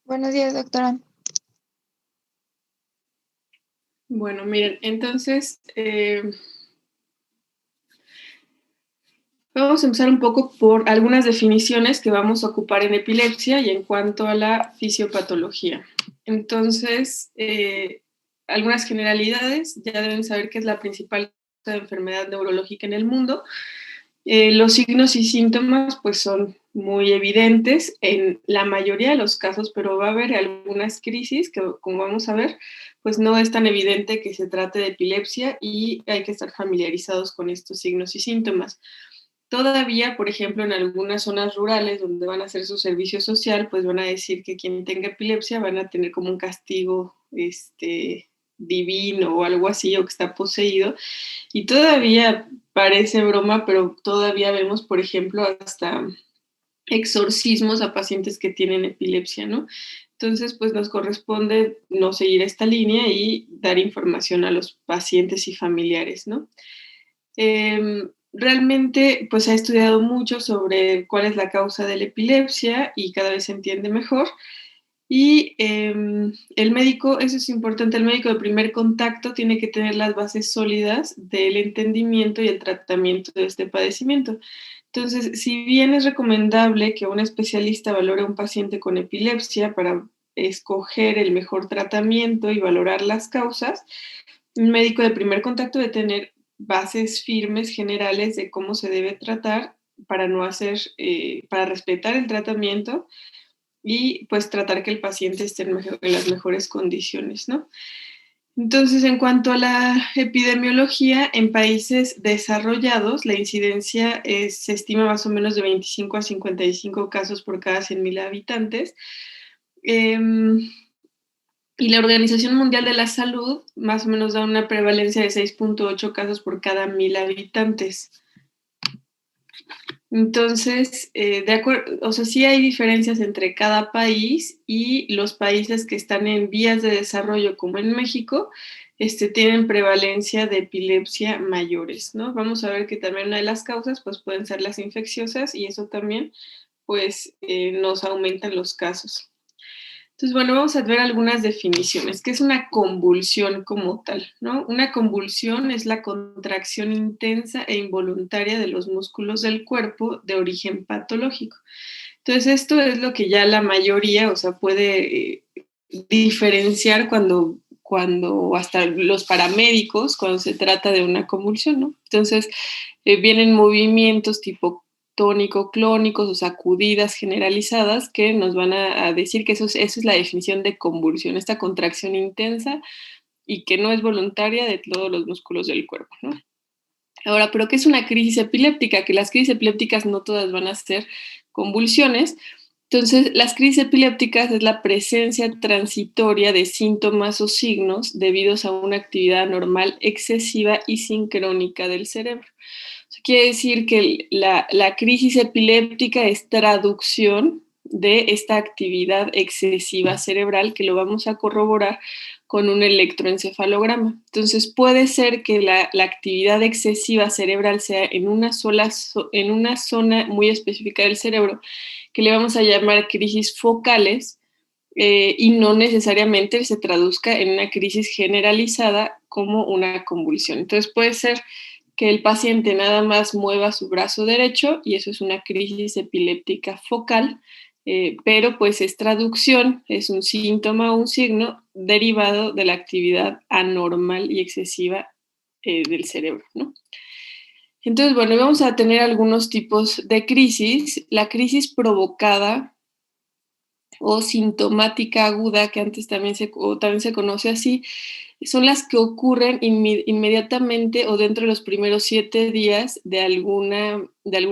Buenos días, doctora. Bueno, miren, entonces vamos a empezar un poco por algunas definiciones que vamos a ocupar en epilepsia y en cuanto a la fisiopatología. Entonces, algunas generalidades, ya deben saber que es la principal causa de enfermedad neurológica en el mundo. Los signos y síntomas pues son muy evidentes en la mayoría de los casos, pero va a haber algunas crisis que, como vamos a ver, pues no es tan evidente que se trate de epilepsia y hay que estar familiarizados con estos signos y síntomas. Todavía, por ejemplo, en algunas zonas rurales donde van a hacer su servicio social, pues van a decir que quien tenga epilepsia van a tener como un castigo divino o algo así, o que está poseído. Y todavía parece broma, pero todavía vemos, por ejemplo, hasta exorcismos a pacientes que tienen epilepsia, ¿no? Entonces, pues nos corresponde no seguir esta línea y dar información a los pacientes y familiares, ¿no? Realmente, pues ha estudiado mucho sobre cuál es la causa de la epilepsia y cada vez se entiende mejor. Y el médico, eso es importante, el médico de primer contacto tiene que tener las bases sólidas del entendimiento y el tratamiento de este padecimiento. Entonces, si bien es recomendable que un especialista valore a un paciente con epilepsia para escoger el mejor tratamiento y valorar las causas, un médico de primer contacto debe tener bases firmes generales de cómo se debe tratar para no hacer, para respetar el tratamiento y pues tratar que el paciente esté en las mejores condiciones, ¿no? Entonces, en cuanto a la epidemiología, en países desarrollados, la incidencia se estima más o menos de 25 a 55 casos por cada 100.000 habitantes. Y la Organización Mundial de la Salud más o menos da una prevalencia de 6.8 casos por cada 1.000 habitantes. Entonces, de acuerdo, o sea, sí hay diferencias entre cada país y los países que están en vías de desarrollo, como en México, tienen prevalencia de epilepsia mayores, ¿no? Vamos a ver que también una de las causas, pues, pueden ser las infecciosas y eso también, pues, nos aumentan los casos. Entonces, bueno, vamos a ver algunas definiciones. ¿Qué es una convulsión como tal? ¿No? Una convulsión es la contracción intensa e involuntaria de los músculos del cuerpo de origen patológico. Entonces, esto es lo que ya la mayoría, o sea, puede diferenciar cuando hasta los paramédicos, cuando se trata de una convulsión, ¿no? Entonces, vienen movimientos tipo tónico-clónicos o sacudidas generalizadas que nos van a decir que eso es la definición de convulsión, esta contracción intensa y que no es voluntaria de todos los músculos del cuerpo, ¿no? Ahora, ¿pero qué es una crisis epiléptica? Que las crisis epilépticas no todas van a ser convulsiones. Entonces, las crisis epilépticas es la presencia transitoria de síntomas o signos debidos a una actividad anormal excesiva y sincrónica del cerebro. Eso quiere decir que la crisis epiléptica es traducción de esta actividad excesiva cerebral que lo vamos a corroborar con un electroencefalograma. Entonces puede ser que la actividad excesiva cerebral sea en una zona muy específica del cerebro, que le vamos a llamar crisis focales, y no necesariamente se traduzca en una crisis generalizada como una convulsión. Entonces puede ser que el paciente nada más mueva su brazo derecho y eso es una crisis epiléptica focal, pero pues es traducción, es un síntoma o un signo derivado de la actividad anormal y excesiva del cerebro, ¿no? Entonces, bueno, vamos a tener algunos tipos de crisis. La crisis provocada o sintomática aguda, que antes también también se conoce así, son las que ocurren inmediatamente o dentro de los primeros 7 días de algún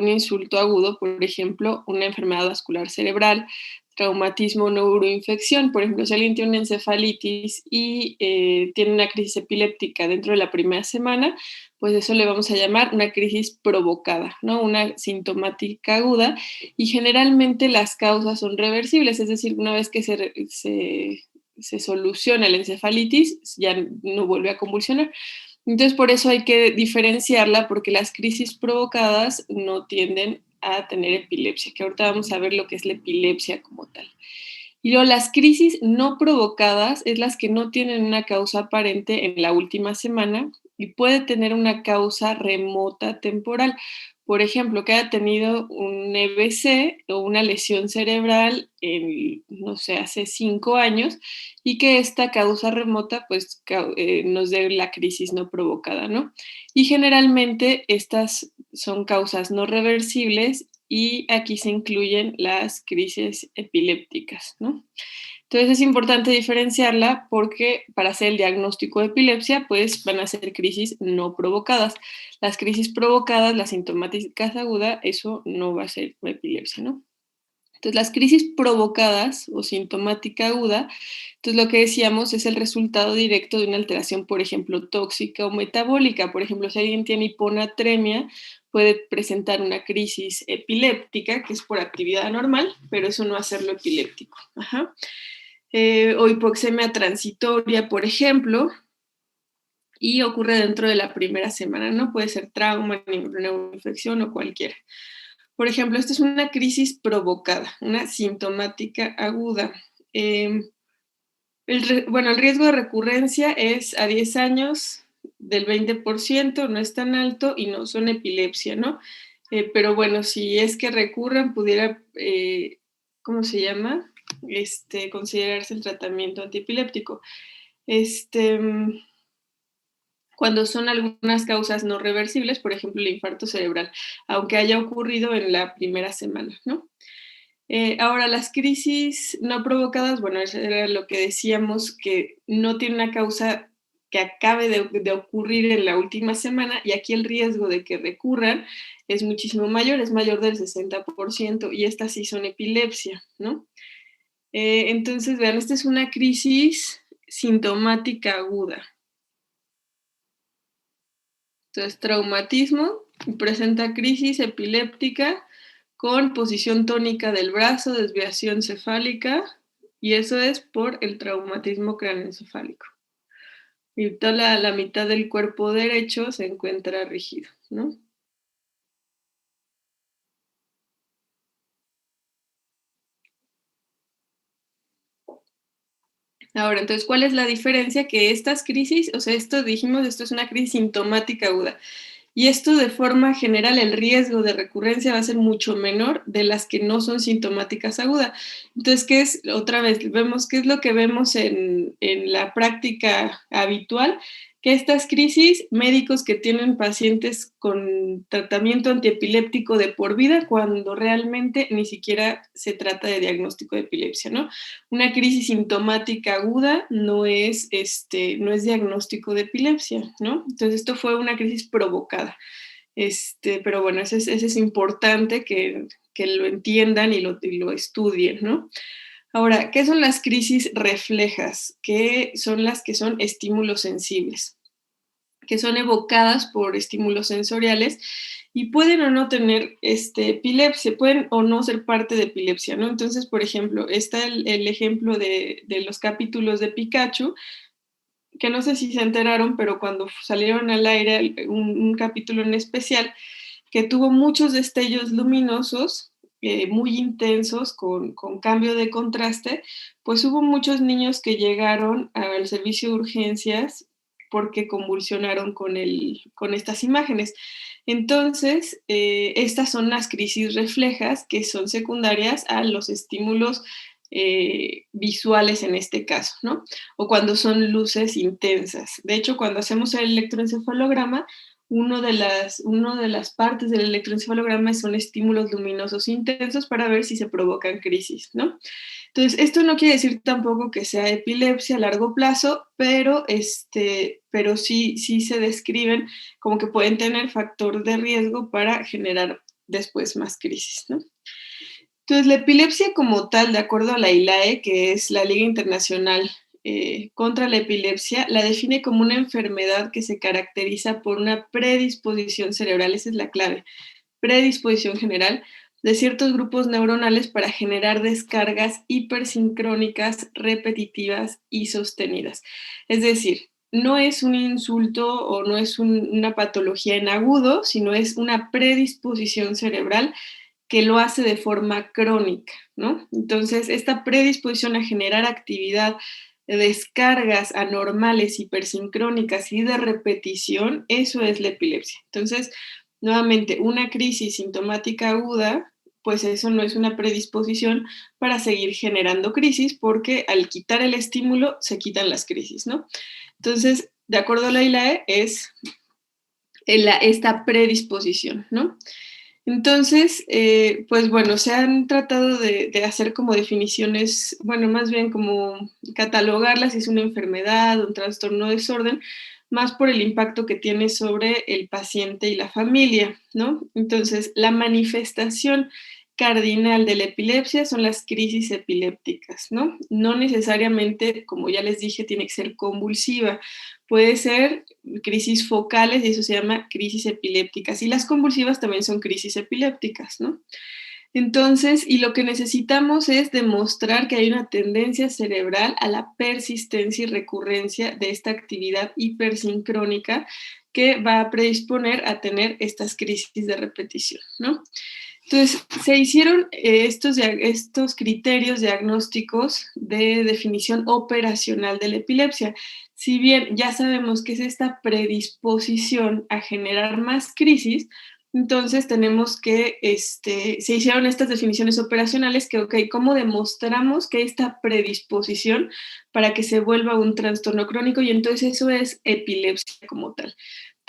insulto agudo, por ejemplo, una enfermedad vascular cerebral, traumatismo o neuroinfección. Por ejemplo, si alguien tiene una encefalitis y tiene una crisis epiléptica dentro de la primera semana, pues eso le vamos a llamar una crisis provocada, ¿no? Una sintomática aguda, y generalmente las causas son reversibles, es decir, una vez que se soluciona la encefalitis, ya no vuelve a convulsionar. Entonces, por eso hay que diferenciarla, porque las crisis provocadas no tienden a tener epilepsia, que ahorita vamos a ver lo que es la epilepsia como tal. Y luego las crisis no provocadas es las que no tienen una causa aparente en la última semana y puede tener una causa remota temporal. Por ejemplo, que haya tenido un EBC o una lesión cerebral en, no sé, hace 5 años y que esta causa remota pues nos dé la crisis no provocada, ¿no? Y generalmente estas son causas no reversibles y aquí se incluyen las crisis epilépticas, ¿no? Entonces es importante diferenciarla porque para hacer el diagnóstico de epilepsia, pues van a ser crisis no provocadas. Las crisis provocadas, la sintomática aguda, eso no va a ser epilepsia, ¿no? Entonces, las crisis provocadas o sintomática aguda, entonces lo que decíamos es el resultado directo de una alteración, por ejemplo, tóxica o metabólica. Por ejemplo, si alguien tiene hiponatremia, puede presentar una crisis epiléptica, que es por actividad anormal, pero eso no hacerlo epiléptico. Ajá. O hipoxemia transitoria, por ejemplo, y ocurre dentro de la primera semana, ¿no? Puede ser trauma, neuroinfección o cualquiera. Por ejemplo, esta es una crisis provocada, una sintomática aguda. Bueno, el riesgo de recurrencia es a 10 años del 20%, no es tan alto y no son epilepsia, ¿no? Pero bueno, si es que recurran, pudiera, ¿cómo se llama? Considerarse el tratamiento antiepiléptico. Cuando son algunas causas no reversibles, por ejemplo, el infarto cerebral, aunque haya ocurrido en la primera semana, ¿no? Ahora, las crisis no provocadas, bueno, eso era lo que decíamos, que no tiene una causa que acabe de ocurrir en la última semana y aquí el riesgo de que recurran es muchísimo mayor, es mayor del 60% y estas sí son epilepsia, ¿no? Entonces, vean, esta es una crisis sintomática aguda. Entonces, traumatismo, presenta crisis epiléptica con posición tónica del brazo, desviación cefálica, y eso es por el traumatismo craneoencefálico. Y toda la mitad del cuerpo derecho se encuentra rígido, ¿no? Ahora, entonces, ¿cuál es la diferencia? Que estas crisis, o sea, esto dijimos, esto es una crisis sintomática aguda. Y esto de forma general, el riesgo de recurrencia va a ser mucho menor de las que no son sintomáticas agudas. Entonces, ¿qué es? Otra vez, vemos qué es lo que vemos en la práctica habitual, que estas crisis, médicos que tienen pacientes con tratamiento antiepiléptico de por vida, cuando realmente ni siquiera se trata de diagnóstico de epilepsia, ¿no? Una crisis sintomática aguda no es diagnóstico de epilepsia, ¿no? Entonces, esto fue una crisis provocada. Pero bueno, ese es importante que lo entiendan y lo estudien, ¿no? Ahora, ¿qué son las crisis reflejas? ¿Qué son las que son estímulos sensibles? Que son evocadas por estímulos sensoriales y pueden o no tener epilepsia, pueden o no ser parte de epilepsia, ¿no? Entonces, por ejemplo, está el ejemplo de los capítulos de Pikachu, que no sé si se enteraron, pero cuando salieron al aire un capítulo en especial que tuvo muchos destellos luminosos, muy intensos, con cambio de contraste, pues hubo muchos niños que llegaron al servicio de urgencias porque convulsionaron con estas imágenes. Entonces, estas son las crisis reflejas que son secundarias a los estímulos visuales en este caso, ¿no? O cuando son luces intensas. De hecho, cuando hacemos el electroencefalograma, una de las partes del electroencefalograma son estímulos luminosos intensos para ver si se provocan crisis, ¿no? Entonces, esto no quiere decir tampoco que sea epilepsia a largo plazo, pero sí se describen como que pueden tener factor de riesgo para generar después más crisis, ¿no? Entonces, la epilepsia como tal, de acuerdo a la ILAE, que es la Liga Internacional contra la Epilepsia, la define como una enfermedad que se caracteriza por una predisposición cerebral, esa es la clave, predisposición general de ciertos grupos neuronales para generar descargas hipersincrónicas, repetitivas y sostenidas. Es decir, no es un insulto o no es una patología en agudo, sino es una predisposición cerebral que lo hace de forma crónica, ¿no? Entonces, esta predisposición a generar actividad, descargas anormales, hipersincrónicas y de repetición, eso es la epilepsia. Entonces, nuevamente, una crisis sintomática aguda, pues eso no es una predisposición para seguir generando crisis, porque al quitar el estímulo se quitan las crisis, ¿no? Entonces, de acuerdo a la ILAE, es esta predisposición, ¿no? Entonces, pues bueno, se han tratado de hacer como definiciones, bueno, más bien como catalogarlas si es una enfermedad, un trastorno, desorden, más por el impacto que tiene sobre el paciente y la familia, ¿no? Entonces, la manifestación cardinal de la epilepsia son las crisis epilépticas, ¿no? No necesariamente, como ya les dije, tiene que ser convulsiva. Puede ser crisis focales y eso se llama crisis epilépticas. Y las convulsivas también son crisis epilépticas, ¿no? Entonces, y lo que necesitamos es demostrar que hay una tendencia cerebral a la persistencia y recurrencia de esta actividad hipersincrónica que va a predisponer a tener estas crisis de repetición, ¿no? Entonces, se hicieron estos criterios diagnósticos de definición operacional de la epilepsia. Si bien ya sabemos que es esta predisposición a generar más crisis, entonces tenemos que, se hicieron estas definiciones operacionales que, ok, ¿cómo demostramos que esta predisposición para que se vuelva un trastorno crónico? Y entonces eso es epilepsia como tal.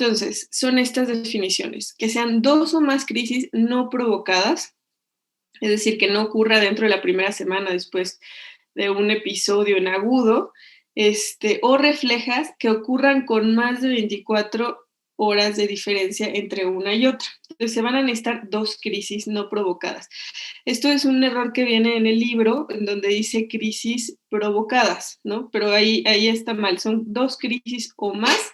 Entonces, son estas definiciones, que sean 2 o más crisis no provocadas, es decir, que no ocurra dentro de la primera semana después de un episodio en agudo, o reflejas que ocurran con más de 24 horas de diferencia entre una y otra. Entonces, se van a necesitar 2 crisis no provocadas. Esto es un error que viene en el libro, en donde dice crisis provocadas, ¿no? Pero ahí está mal, son 2 crisis o más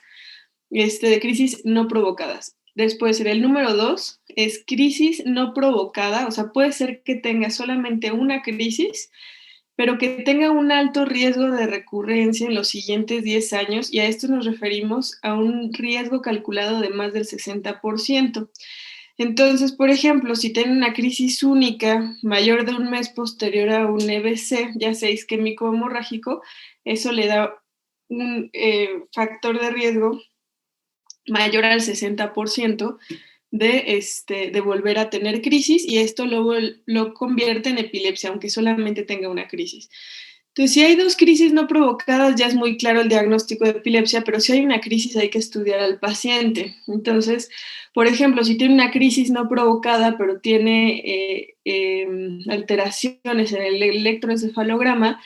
de crisis no provocadas. Después, el número 2 es crisis no provocada, o sea, puede ser que tenga solamente una crisis, pero que tenga un alto riesgo de recurrencia en los siguientes 10 años, y a esto nos referimos a un riesgo calculado de más del 60%. Entonces, por ejemplo, si tiene una crisis única mayor de un mes posterior a un EBC, ya sea isquémico hemorrágico, eso le da un factor de riesgo mayor al 60% de volver a tener crisis, y esto luego lo convierte en epilepsia, aunque solamente tenga una crisis. Entonces, si hay 2 crisis no provocadas, ya es muy claro el diagnóstico de epilepsia, pero si hay una crisis hay que estudiar al paciente. Entonces, por ejemplo, si tiene una crisis no provocada, pero tiene alteraciones en el electroencefalograma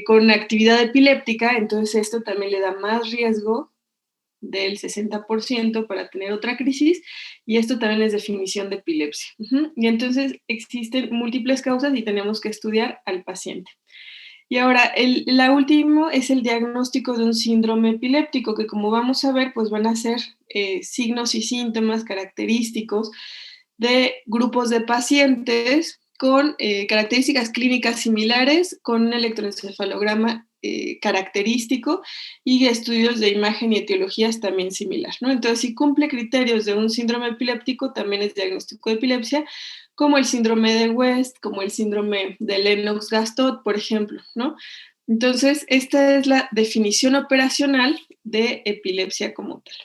con actividad epiléptica, entonces esto también le da más riesgo del 60% para tener otra crisis, y esto también es definición de epilepsia. Y entonces existen múltiples causas y tenemos que estudiar al paciente. Y ahora, la última es el diagnóstico de un síndrome epiléptico, que como vamos a ver, pues van a ser signos y síntomas característicos de grupos de pacientes con características clínicas similares, con un electroencefalograma característico y estudios de imagen y etiologías también similar, ¿no? Entonces, si cumple criterios de un síndrome epiléptico, también es diagnóstico de epilepsia, como el síndrome de West, como el síndrome de Lennox-Gastaut, por ejemplo, ¿no? Entonces, esta es la definición operacional de epilepsia como tal.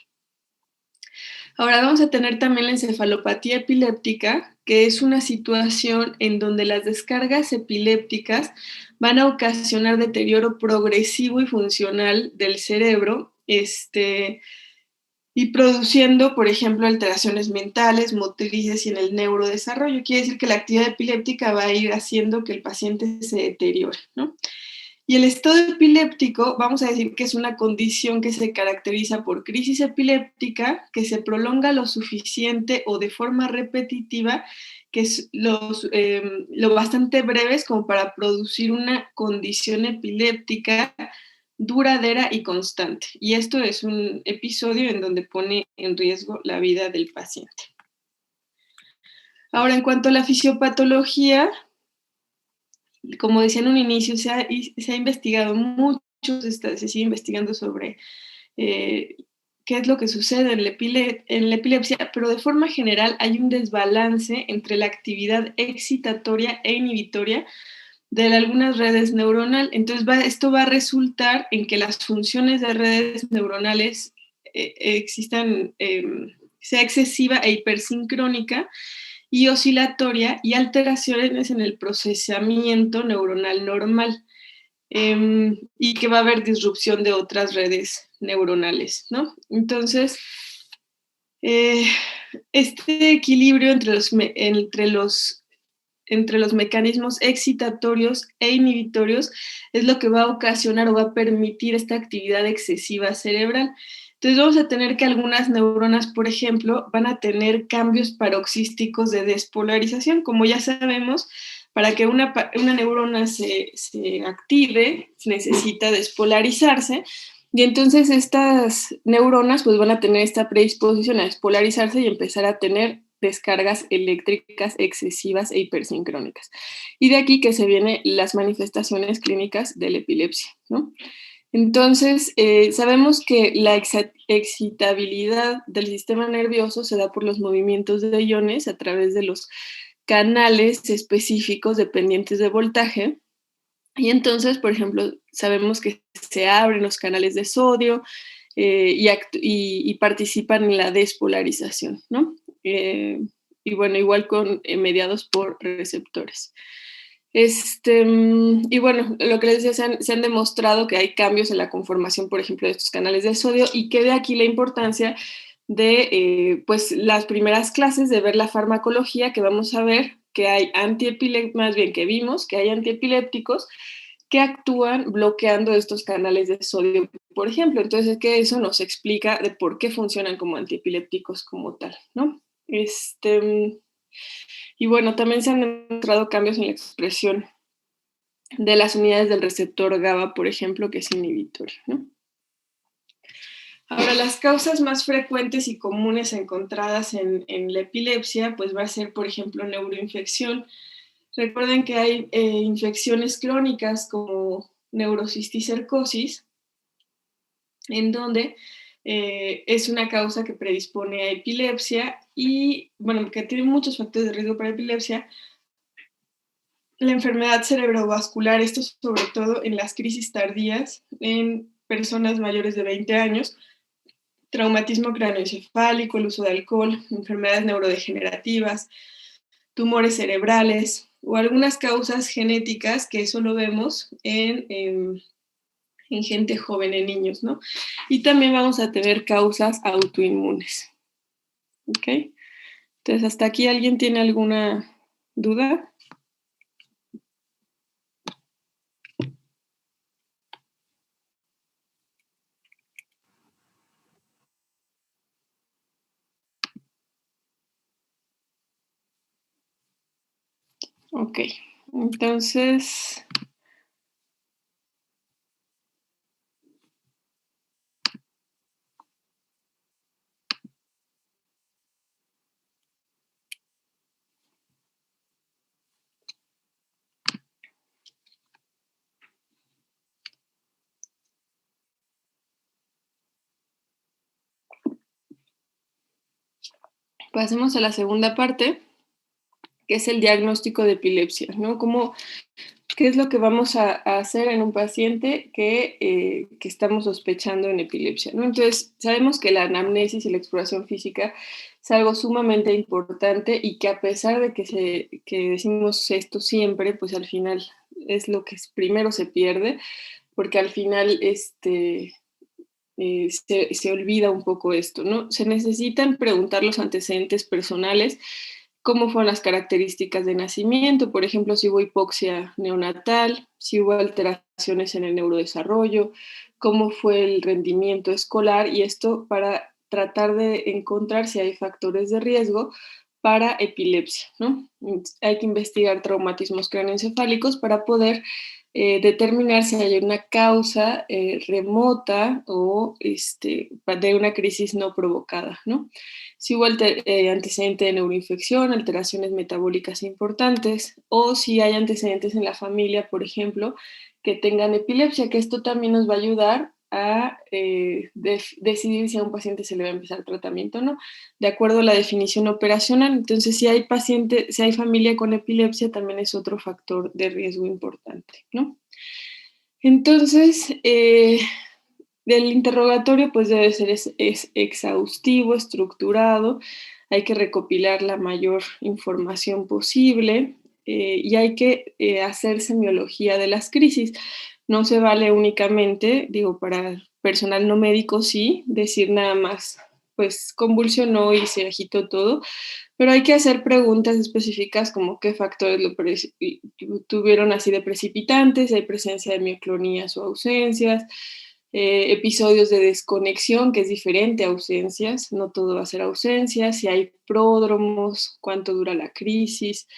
Ahora vamos a tener también la encefalopatía epiléptica, que es una situación en donde las descargas epilépticas van a ocasionar deterioro progresivo y funcional del cerebro, y produciendo, por ejemplo, alteraciones mentales, motrices y en el neurodesarrollo. Quiere decir que la actividad epiléptica va a ir haciendo que el paciente se deteriore, ¿no? Y el estado epiléptico, vamos a decir que es una condición que se caracteriza por crisis epiléptica, que se prolonga lo suficiente o de forma repetitiva, que es lo bastante breves como para producir una condición epiléptica duradera y constante. Y esto es un episodio en donde pone en riesgo la vida del paciente. Ahora, en cuanto a la fisiopatología, como decía en un inicio, se ha investigado mucho, se sigue investigando sobre qué es lo que sucede en la epilepsia, pero de forma general hay un desbalance entre la actividad excitatoria e inhibitoria de algunas redes neuronales. Entonces, esto va a resultar en que las funciones de redes neuronales existan, sea excesiva e hipersincrónica y oscilatoria y alteraciones en el procesamiento neuronal normal. Y que va a haber disrupción de otras redes neuronales, ¿no? Entonces, eh, este equilibrio entre los mecanismos excitatorios e inhibitorios es lo que va a ocasionar o va a permitir esta actividad excesiva cerebral. Entonces vamos a tener que algunas neuronas, por ejemplo, van a tener cambios paroxísticos de despolarización. Como ya sabemos, para que una neurona se active, necesita despolarizarse. Y entonces estas neuronas pues van a tener esta predisposición a despolarizarse y empezar a tener descargas eléctricas excesivas e hipersincrónicas. Y de aquí que se vienen las manifestaciones clínicas de la epilepsia, ¿no? Entonces, sabemos que la excitabilidad del sistema nervioso se da por los movimientos de iones a través de los canales específicos dependientes de voltaje. Y entonces, por ejemplo, sabemos que se abren los canales de sodio y participan en la despolarización, ¿no? Y bueno, igual con mediados por receptores. Y bueno, lo que les decía, se han demostrado que hay cambios en la conformación, por ejemplo, de estos canales de sodio y que de aquí la importancia de pues las primeras clases de ver la farmacología, que vamos a ver que hay más bien que vimos que hay antiepilépticos que actúan bloqueando estos canales de sodio, por ejemplo. Entonces, que eso nos explica de por qué funcionan como antiepilépticos como tal, ¿no? Y bueno, también se han encontrado cambios en la expresión de las unidades del receptor GABA, por ejemplo, que es inhibitorio, ¿no? Ahora, las causas más frecuentes y comunes encontradas en la epilepsia, pues va a ser, por ejemplo, neuroinfección. Recuerden que hay infecciones crónicas como neurocisticercosis, en donde es una causa que predispone a epilepsia y, bueno, que tiene muchos factores de riesgo para epilepsia. La enfermedad cerebrovascular, esto sobre todo en las crisis tardías, en personas mayores de 20 años, traumatismo craneoencefálico, el uso de alcohol, enfermedades neurodegenerativas, tumores cerebrales o algunas causas genéticas que eso lo vemos en gente joven, en niños, ¿no? Y también vamos a tener causas autoinmunes. ¿Ok? Entonces, ¿hasta aquí alguien tiene alguna duda? Ok, entonces... pasemos a la segunda parte, que es el diagnóstico de epilepsia, ¿no? ¿Qué es lo que vamos a hacer en un paciente que estamos sospechando en epilepsia, ¿no? Entonces, sabemos que la anamnesis y la exploración física es algo sumamente importante y que a pesar de que decimos esto siempre, pues al final es lo que primero se pierde, porque al final se olvida un poco esto, ¿no? Se necesitan preguntar los antecedentes personales, cómo fueron las características de nacimiento, por ejemplo, si hubo hipoxia neonatal, si hubo alteraciones en el neurodesarrollo, cómo fue el rendimiento escolar, y esto para tratar de encontrar si hay factores de riesgo para epilepsia, ¿no? Hay que investigar traumatismos craneoencefálicos para poder determinar si hay una causa remota o de una crisis no provocada, ¿no? Si hubo antecedente de neuroinfección, alteraciones metabólicas importantes, o si hay antecedentes en la familia, por ejemplo, que tengan epilepsia, que esto también nos va a ayudar a decidir si a un paciente se le va a empezar tratamiento o no, de acuerdo a la definición operacional. Entonces, si hay si hay familia con epilepsia, también es otro factor de riesgo importante, ¿no? Entonces, el interrogatorio pues debe ser es exhaustivo, estructurado, hay que recopilar la mayor información posible y hay que hacer semiología de las crisis. No se vale únicamente, digo, para personal no médico sí, decir nada más, pues convulsionó y se agitó todo, pero hay que hacer preguntas específicas como qué factores tuvieron así de precipitantes, si hay presencia de mioclonías o ausencias, episodios de desconexión, que es diferente a ausencias, no todo va a ser ausencias, si hay pródromos, cuánto dura la crisis,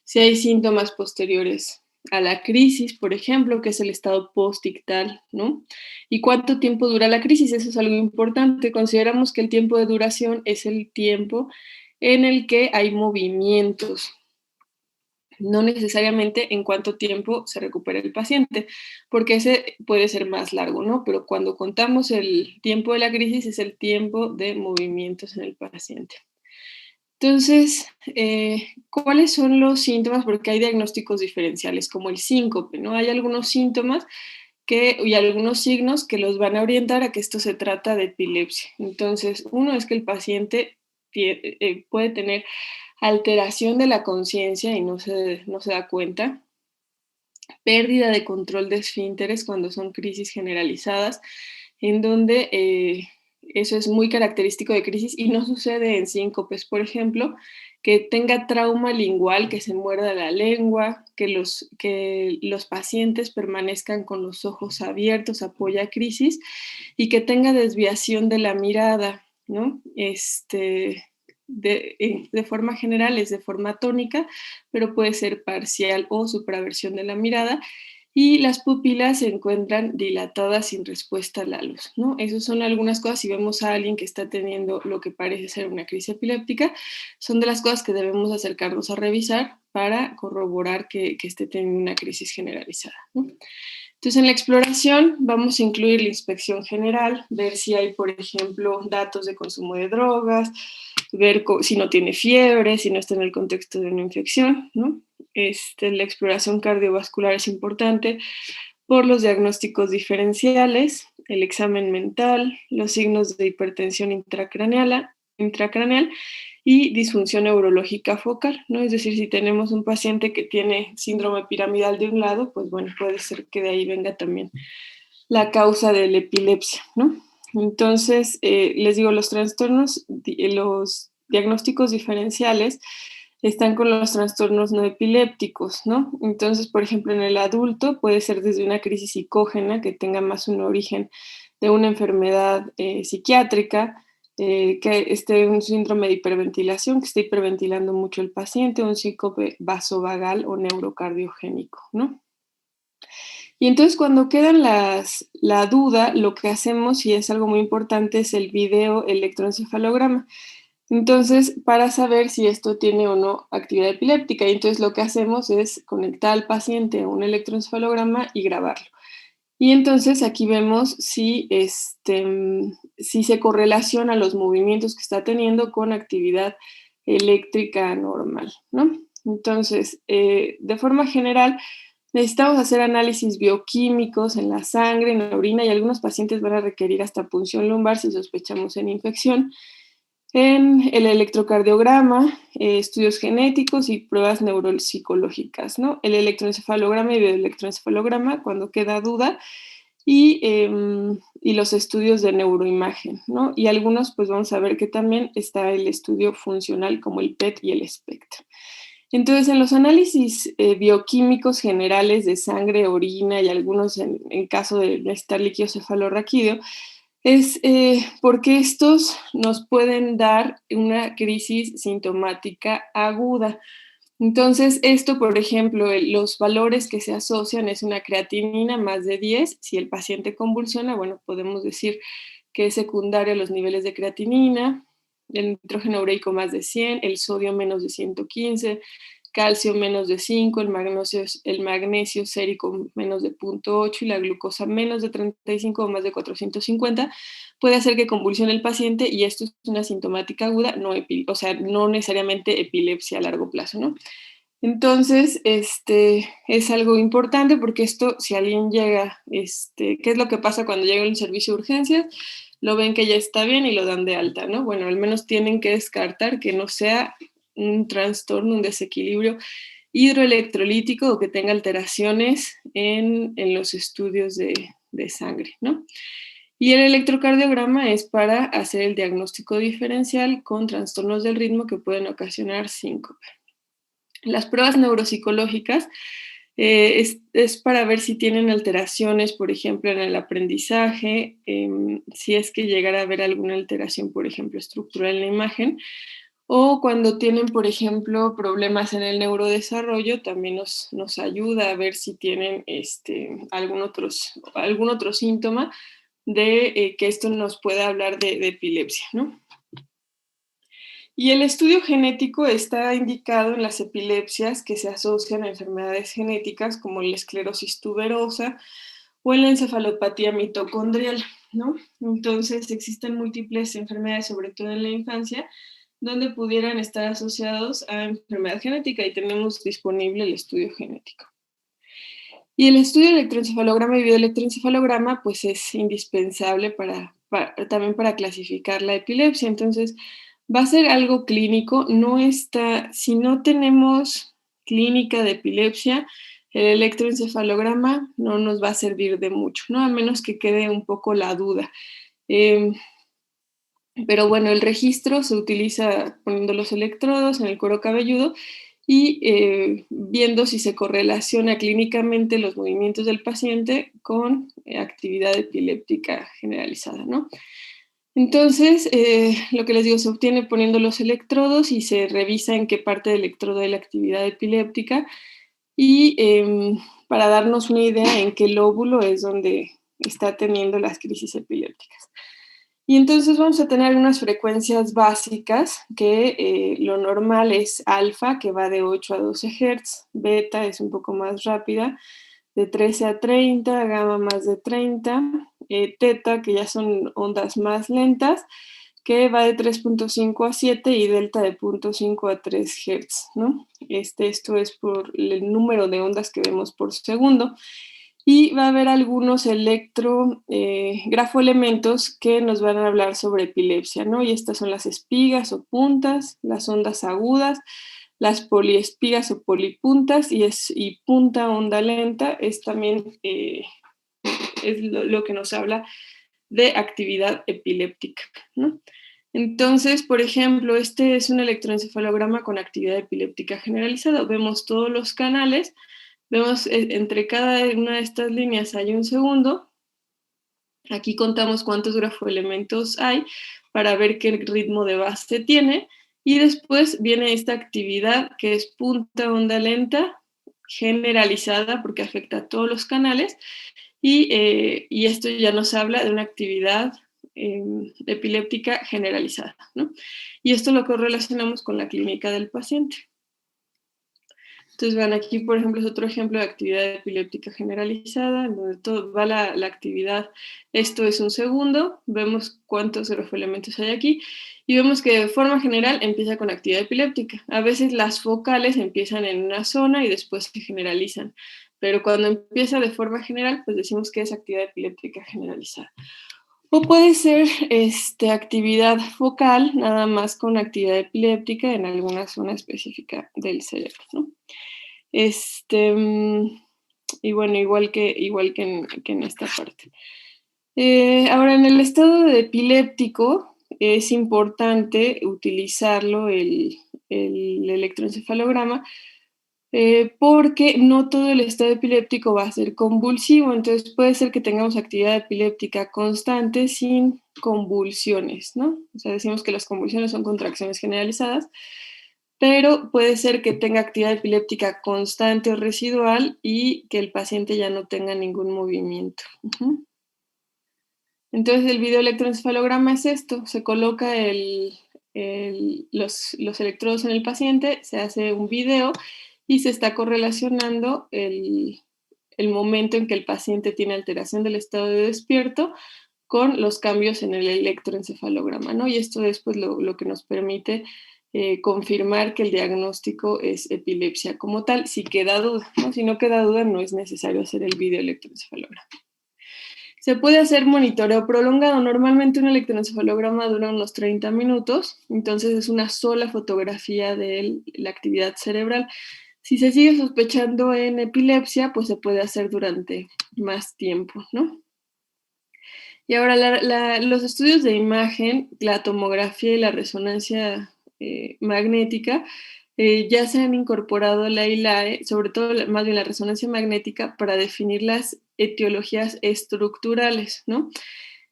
si hay síntomas posteriores a la crisis, por ejemplo, que es el estado postictal, ¿no? ¿Y cuánto tiempo dura la crisis? Eso es algo importante. Consideramos que el tiempo de duración es el tiempo en el que hay movimientos, no necesariamente en cuánto tiempo se recupera el paciente, porque ese puede ser más largo, ¿no? Pero cuando contamos el tiempo de la crisis es el tiempo de movimientos en el paciente. Entonces, ¿cuáles son los síntomas? Porque hay diagnósticos diferenciales, como el síncope, ¿no? Hay algunos síntomas y algunos signos que los van a orientar a que esto se trata de epilepsia. Entonces, uno es que el paciente puede tener alteración de la conciencia y no se da cuenta, pérdida de control de esfínteres cuando son crisis generalizadas, en donde eso es muy característico de crisis y no sucede en síncopes, por ejemplo, que tenga trauma lingual, que se muerda la lengua, que los pacientes permanezcan con los ojos abiertos, apoya crisis, y que tenga desviación de la mirada, ¿no? De forma general es de forma tónica, pero puede ser parcial o supraversión de la mirada, y las pupilas se encuentran dilatadas sin respuesta a la luz, ¿no? Esas son algunas cosas. Si vemos a alguien que está teniendo lo que parece ser una crisis epiléptica, son de las cosas que debemos acercarnos a revisar para corroborar que esté teniendo una crisis generalizada, ¿no? Entonces, en la exploración vamos a incluir la inspección general, ver si hay, por ejemplo, datos de consumo de drogas, ver si no tiene fiebre, si no está en el contexto de una infección, ¿no? La exploración cardiovascular es importante por los diagnósticos diferenciales, el examen mental, los signos de hipertensión intracraneal y disfunción neurológica focal, ¿no? Es decir, si tenemos un paciente que tiene síndrome piramidal de un lado, pues bueno, puede ser que de ahí venga también la causa de la epilepsia, ¿no? Entonces, les digo, los diagnósticos diferenciales están con los trastornos no epilépticos, ¿no? Entonces, por ejemplo, en el adulto puede ser desde una crisis psicógena que tenga más un origen de una enfermedad psiquiátrica, que esté un síndrome de hiperventilación, que esté hiperventilando mucho el paciente, un síncope vasovagal o neurocardiogénico, ¿no? Y entonces cuando quedan la duda, lo que hacemos, y es algo muy importante, es el video electroencefalograma. Entonces, para saber si esto tiene o no actividad epiléptica, y entonces lo que hacemos es conectar al paciente a un electroencefalograma y grabarlo. Y entonces aquí vemos si se correlaciona los movimientos que está teniendo con actividad eléctrica normal, ¿no? Entonces, de forma general, necesitamos hacer análisis bioquímicos en la sangre, en la orina, y algunos pacientes van a requerir hasta punción lumbar si sospechamos en infección. En el electrocardiograma, estudios genéticos y pruebas neuropsicológicas, ¿no? El electroencefalograma y bioelectroencefalograma cuando queda duda, y los estudios de neuroimagen, ¿no? Y algunos, pues vamos a ver que también está el estudio funcional como el PET y el SPECT. Entonces, en los análisis bioquímicos generales de sangre, orina y algunos en caso de necesitar líquido cefalorraquídeo, es porque estos nos pueden dar una crisis sintomática aguda. Entonces, esto, por ejemplo, los valores que se asocian es una creatinina más de 10. Si el paciente convulsiona, bueno, podemos decir que es secundario a los niveles de creatinina, el nitrógeno ureico más de 100, el sodio menos de 115, calcio menos de 5, el magnesio sérico menos de 0.8 y la glucosa menos de 35 o más de 450, puede hacer que convulsione el paciente y esto es una sintomática aguda, o sea, no necesariamente epilepsia a largo plazo, ¿no? Entonces, es algo importante porque esto, si alguien llega, ¿qué es lo que pasa cuando llega un servicio de urgencias? Lo ven que ya está bien y lo dan de alta, ¿no? Bueno, al menos tienen que descartar que no sea un trastorno, un desequilibrio hidroelectrolítico o que tenga alteraciones en los estudios de sangre, ¿no? Y el electrocardiograma es para hacer el diagnóstico diferencial con trastornos del ritmo que pueden ocasionar síncope. Las pruebas neuropsicológicas es para ver si tienen alteraciones, por ejemplo, en el aprendizaje, si es que llegara a haber alguna alteración, por ejemplo, estructural en la imagen, o cuando tienen, por ejemplo, problemas en el neurodesarrollo, también nos ayuda a ver si tienen algún otro síntoma de que esto nos pueda hablar de epilepsia, ¿no? Y el estudio genético está indicado en las epilepsias que se asocian a enfermedades genéticas como la esclerosis tuberosa o en la encefalopatía mitocondrial, ¿no? Entonces existen múltiples enfermedades, sobre todo en la infancia, donde pudieran estar asociados a enfermedad genética y tenemos disponible el estudio genético. Y el estudio de electroencefalograma y videoelectroencefalograma pues es indispensable también para clasificar la epilepsia. Entonces, va a ser algo clínico, si no tenemos clínica de epilepsia, el electroencefalograma no nos va a servir de mucho, ¿no? A menos que quede un poco la duda. Pero bueno, el registro se utiliza poniendo los electrodos en el cuero cabelludo y viendo si se correlaciona clínicamente los movimientos del paciente con actividad epiléptica generalizada, ¿no? Entonces, lo que les digo, se obtiene poniendo los electrodos y se revisa en qué parte del electrodo hay la actividad epiléptica y para darnos una idea en qué lóbulo es donde está teniendo las crisis epilépticas. Y entonces vamos a tener unas frecuencias básicas que lo normal es alfa, que va de 8 a 12 Hz, beta es un poco más rápida, de 13 a 30, gamma más de 30, teta, que ya son ondas más lentas, que va de 3.5 a 7 y delta de 0.5 a 3 Hz, ¿no? Esto es por el número de ondas que vemos por segundo. Y va a haber algunos grafoelementos que nos van a hablar sobre epilepsia, ¿no? Y estas son las espigas o puntas, las ondas agudas, las poliespigas o polipuntas y punta onda lenta es también es lo que nos habla de actividad epiléptica, ¿no? Entonces, por ejemplo, este es un electroencefalograma con actividad epiléptica generalizada. Vemos todos los canales. Vemos entre cada una de estas líneas hay un segundo. Aquí contamos cuántos grafoelementos hay para ver qué ritmo de base tiene. Y después viene esta actividad que es punta onda lenta generalizada porque afecta a todos los canales. Y esto ya nos habla de una actividad epiléptica generalizada, ¿no? Y esto lo correlacionamos con la clínica del paciente. Entonces, van aquí, por ejemplo, es otro ejemplo de actividad epiléptica generalizada, en donde todo va la actividad. Esto es un segundo, vemos cuántos grafoelementos hay aquí, y vemos que de forma general empieza con actividad epiléptica. A veces las focales empiezan en una zona y después se generalizan, pero cuando empieza de forma general, pues decimos que es actividad epiléptica generalizada. O puede ser actividad focal, nada más con actividad epiléptica en alguna zona específica del cerebro, ¿no? Y bueno, igual que en esta parte. Ahora, en el estado de epiléptico es importante utilizarlo, el electroencefalograma, porque no todo el estado epiléptico va a ser convulsivo, entonces puede ser que tengamos actividad epiléptica constante sin convulsiones, ¿no? O sea, decimos que las convulsiones son contracciones generalizadas, pero puede ser que tenga actividad epiléptica constante o residual y que el paciente ya no tenga ningún movimiento. Entonces el videoelectroencefalograma es esto, se coloca los electrodos en el paciente, se hace un video y se está correlacionando el momento en que el paciente tiene alteración del estado de despierto con los cambios en el electroencefalograma, ¿no? Y esto es pues, lo que nos permite confirmar que el diagnóstico es epilepsia como tal, si queda duda, ¿no? Si no queda duda, no es necesario hacer el video electroencefalograma. Se puede hacer monitoreo prolongado. Normalmente un electroencefalograma dura unos 30 minutos, entonces es una sola fotografía de la actividad cerebral. Si se sigue sospechando en epilepsia, pues se puede hacer durante más tiempo, ¿no? Y ahora los estudios de imagen, la tomografía y la resonancia magnética ya se han incorporado a la ILAE, sobre todo más bien la resonancia magnética, para definir las etiologías estructurales, ¿no?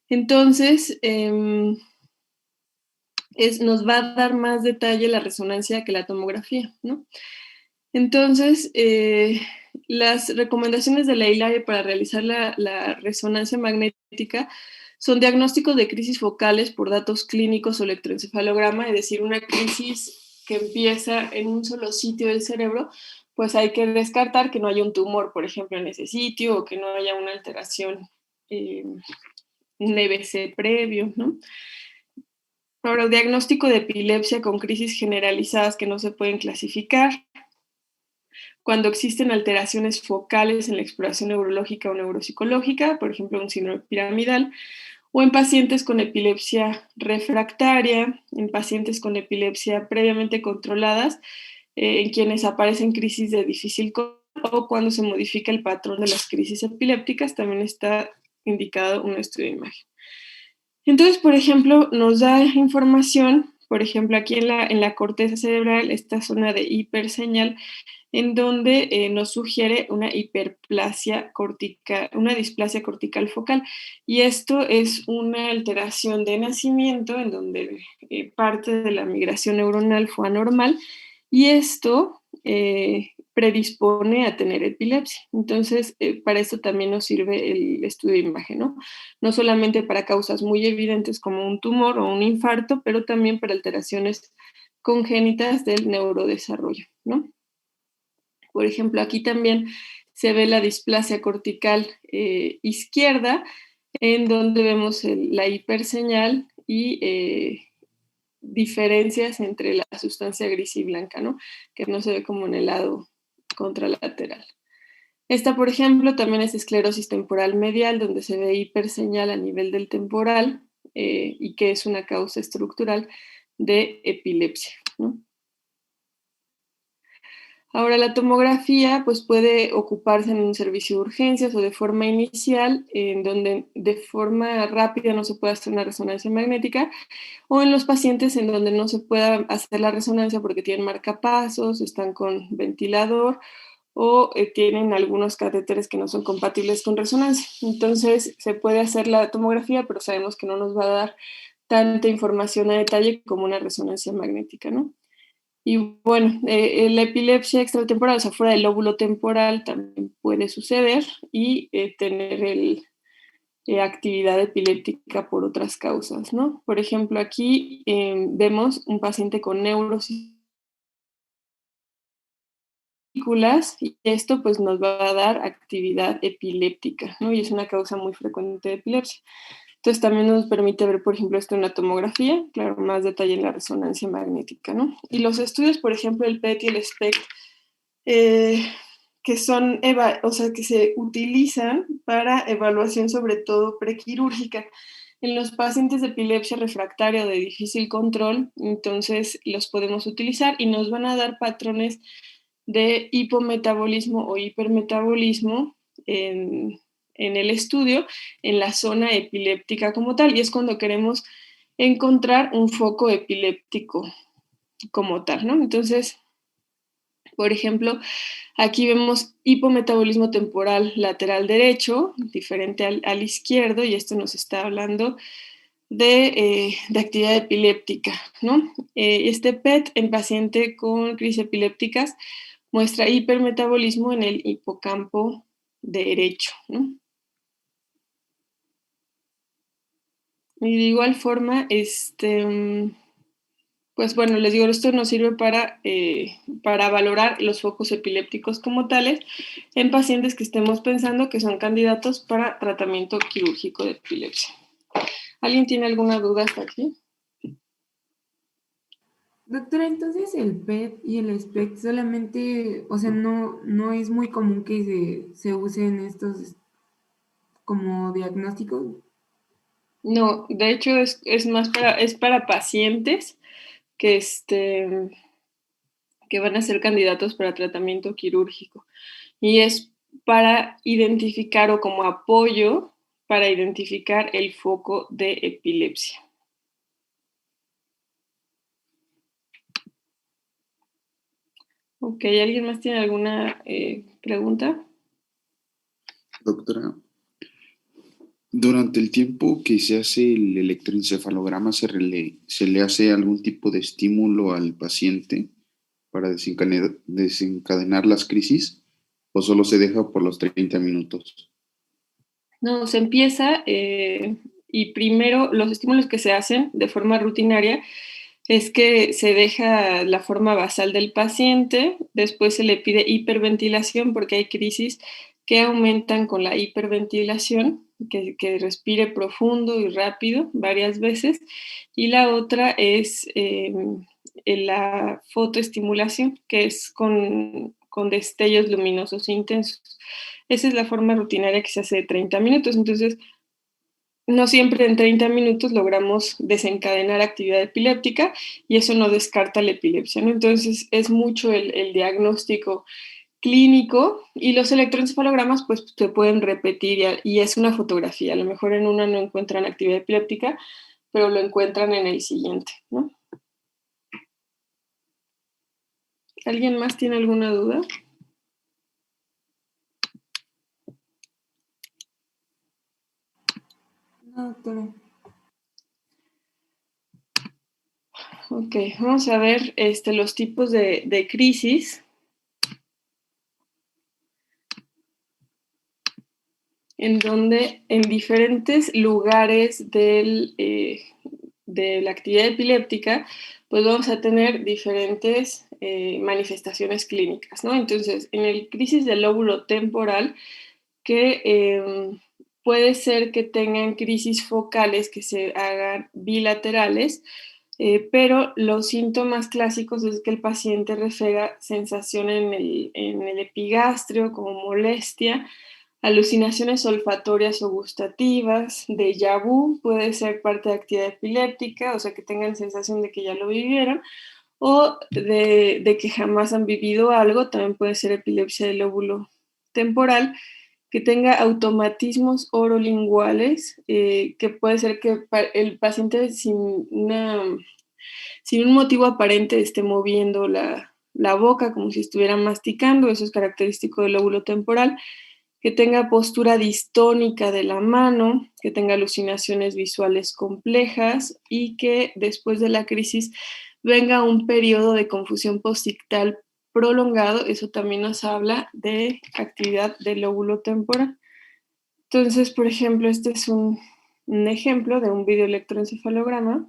Entonces, nos va a dar más detalle la resonancia que la tomografía, ¿no? Entonces, las recomendaciones de la ILAE para realizar la resonancia magnética son diagnósticos de crisis focales por datos clínicos o electroencefalograma, es decir, una crisis que empieza en un solo sitio del cerebro, pues hay que descartar que no haya un tumor, por ejemplo, en ese sitio o que no haya una alteración, un EBC previo, ¿no? Ahora, el diagnóstico de epilepsia con crisis generalizadas que no se pueden clasificar, cuando existen alteraciones focales en la exploración neurológica o neuropsicológica, por ejemplo, un síndrome piramidal, o en pacientes con epilepsia refractaria, en pacientes con epilepsia previamente controladas, en quienes aparecen crisis de difícil control o cuando se modifica el patrón de las crisis epilépticas, también está indicado un estudio de imagen. Entonces, por ejemplo, nos da información, por ejemplo, aquí en la corteza cerebral, esta zona de hiperseñal, en donde nos sugiere una hiperplasia cortical, una displasia cortical focal. Y esto es una alteración de nacimiento en donde parte de la migración neuronal fue anormal y esto predispone a tener epilepsia. Entonces, para esto también nos sirve el estudio de imagen, ¿no? No solamente para causas muy evidentes como un tumor o un infarto, pero también para alteraciones congénitas del neurodesarrollo, ¿no? Por ejemplo, aquí también se ve la displasia cortical izquierda, en donde vemos la hiperseñal y diferencias entre la sustancia gris y blanca, ¿no? Que no se ve como en el lado contralateral. Esta, por ejemplo, también es esclerosis temporal medial, donde se ve hiperseñal a nivel del temporal y que es una causa estructural de epilepsia, ¿no? Ahora, la tomografía pues, puede ocuparse en un servicio de urgencias o de forma inicial, en donde de forma rápida no se puede hacer una resonancia magnética, o en los pacientes en donde no se pueda hacer la resonancia porque tienen marcapasos, están con ventilador o tienen algunos catéteres que no son compatibles con resonancia. Entonces, se puede hacer la tomografía, pero sabemos que no nos va a dar tanta información a detalle como una resonancia magnética, ¿no? Y bueno, la epilepsia extratemporal, o sea, fuera del lóbulo temporal, también puede suceder y tener actividad epiléptica por otras causas, ¿no? Por ejemplo, aquí vemos un paciente con neurosículas y esto pues nos va a dar actividad epiléptica, ¿no? Y es una causa muy frecuente de epilepsia. Entonces también nos permite ver, por ejemplo, esto en la tomografía, claro, más detalle en la resonancia magnética, ¿no? Y los estudios, por ejemplo, el PET y el SPECT, eh, que son, o sea, que se utilizan para evaluación sobre todo prequirúrgica. En los pacientes de epilepsia refractaria o de difícil control, entonces los podemos utilizar y nos van a dar patrones de hipometabolismo o hipermetabolismo en el estudio, en la zona epiléptica como tal, y es cuando queremos encontrar un foco epiléptico como tal, ¿no? Entonces, por ejemplo, aquí vemos hipometabolismo temporal lateral derecho, diferente al izquierdo, y esto nos está hablando de actividad epiléptica, ¿no? Este PET en paciente con crisis epilépticas muestra hipermetabolismo en el hipocampo derecho, ¿no? Y de igual forma, Pues bueno, les digo, esto nos sirve para valorar los focos epilépticos como tales en pacientes que estemos pensando que son candidatos para tratamiento quirúrgico de epilepsia. ¿Alguien tiene alguna duda hasta aquí? Doctora, entonces el PET y el SPECT solamente, o sea, no es muy común que se usen estos como diagnósticos. No, de hecho es más es para pacientes que, que van a ser candidatos para tratamiento quirúrgico. Y es para identificar o como apoyo para identificar el foco de epilepsia. Ok, ¿alguien más tiene alguna pregunta? Doctora, durante el tiempo que se hace el electroencefalograma, ¿se le hace algún tipo de estímulo al paciente para desencadenar las crisis o solo se deja por los 30 minutos? No, se empieza y primero los estímulos que se hacen de forma rutinaria es que se deja la forma basal del paciente, después se le pide hiperventilación porque hay crisis que aumentan con la hiperventilación, que respire profundo y rápido varias veces, y la otra es la fotoestimulación, que es con destellos luminosos intensos. Esa es la forma rutinaria que se hace de 30 minutos, entonces no siempre en 30 minutos logramos desencadenar actividad epiléptica y eso no descarta la epilepsia, ¿no? Entonces es mucho el diagnóstico clínico y los electroencefalogramas pues se pueden repetir y es una fotografía. A lo mejor en una no encuentran actividad epiléptica, pero lo encuentran en el siguiente, ¿no? ¿Alguien más tiene alguna duda? No, doctora. Ok, vamos a ver los tipos de crisis en donde en diferentes lugares de la actividad epiléptica, pues vamos a tener diferentes manifestaciones clínicas, ¿no? Entonces, en el crisis del lóbulo temporal, que puede ser que tengan crisis focales que se hagan bilaterales, pero los síntomas clásicos es que el paciente refiera sensación en el epigastrio como molestia, alucinaciones olfatorias o gustativas, déjà vu, puede ser parte de actividad epiléptica, o sea que tengan sensación de que ya lo vivieron, o de que jamás han vivido algo, también puede ser epilepsia del lóbulo temporal, que tenga automatismos orolinguales, que puede ser que el paciente sin un motivo aparente esté moviendo la boca como si estuviera masticando, eso es característico del lóbulo temporal, que tenga postura distónica de la mano, que tenga alucinaciones visuales complejas y que después de la crisis venga un periodo de confusión postictal prolongado, eso también nos habla de actividad del lóbulo temporal. Entonces, por ejemplo, este es un ejemplo de un videoelectroencefalograma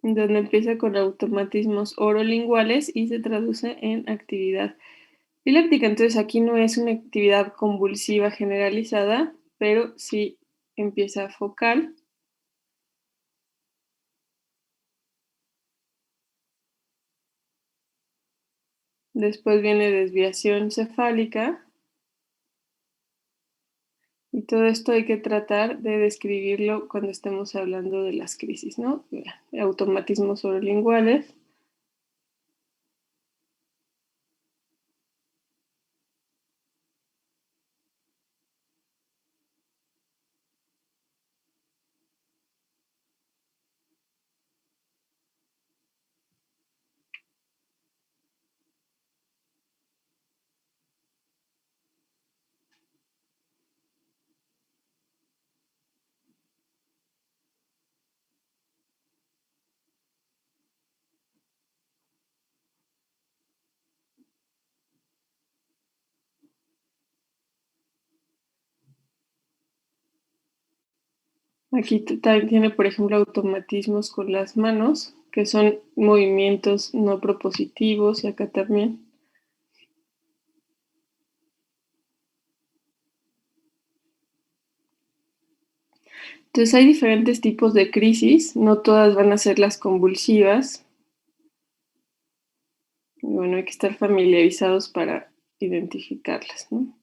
donde empieza con automatismos orolinguales y se traduce en actividad epiléptica. Entonces aquí no es una actividad convulsiva generalizada, pero sí empieza focal. Después viene desviación cefálica y todo esto hay que tratar de describirlo cuando estemos hablando de las crisis, ¿no? Automatismos orolinguales. Aquí también tiene, por ejemplo, automatismos con las manos, que son movimientos no propositivos, y acá también. Entonces hay diferentes tipos de crisis, no todas van a ser las convulsivas. Y bueno, hay que estar familiarizados para identificarlas, ¿no?